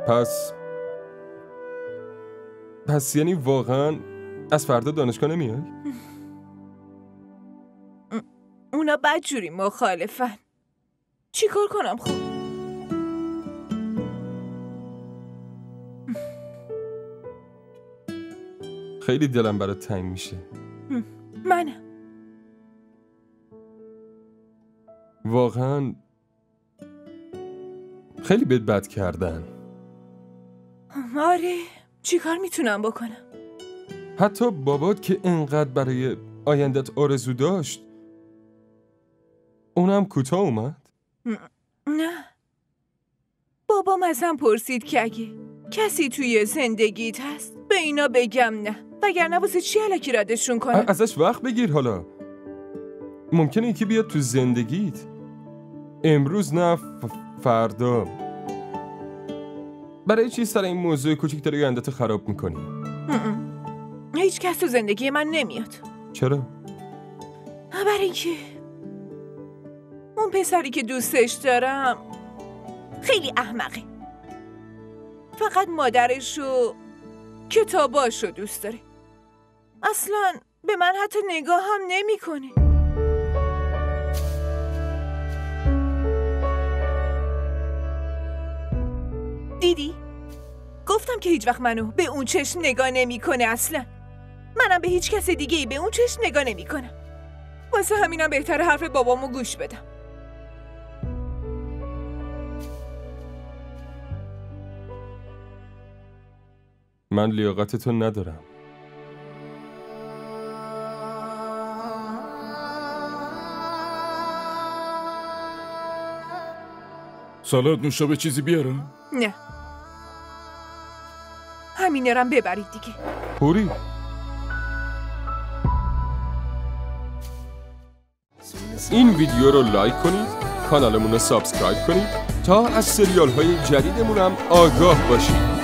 پس یعنی واقعا از فردا دانشگاه نمیای؟ اونا بدجوری مخالفن. چی کار کنم خب؟ خیلی دلم برات تنگ میشه. منم. واقعا خیلی بهت بد کردن. آره، چی کار میتونم بکنم؟ حتی بابات که انقدر برای آیندت آرزو داشت اونم کوتاه اومد؟ نه. بابام ازم پرسید که اگه کسی توی زندگیت هست به اینا بگم نه، وگرنه واسه چی الکی ردشون کنم؟ ازش وقت بگیر. حالا ممکنه یکی بیاد تو زندگیت امروز نه فردا. برای چی سر این موضوع کوچیک داری آینده‌تو خراب میکنی؟ هیچ کس تو زندگی من نمیاد. چرا؟ برای اینکه اون پسری که دوستش دارم خیلی احمقه. فقط مادرش و کتاباشو دوست داره. اصلا به من حتی نگاه هم نمیکنه. دیدی؟ گفتم که هیچ وقت منو به اون چشم نگاه نمیکنه اصلا. منم به هیچ کس دیگه‌ای به اون چشم نگاه نمیکنم. واسه همینم بهتره حرف بابامو گوش بدم. من لیاقتتو ندارم. سالاد نوشابه چیزی بیارم؟ نه، همینرم ببرید دیگه. پوری این ویدیو رو لایک کنید، کانالمون رو سابسکرایب کنید تا از سریال های جدیدمون هم آگاه باشید.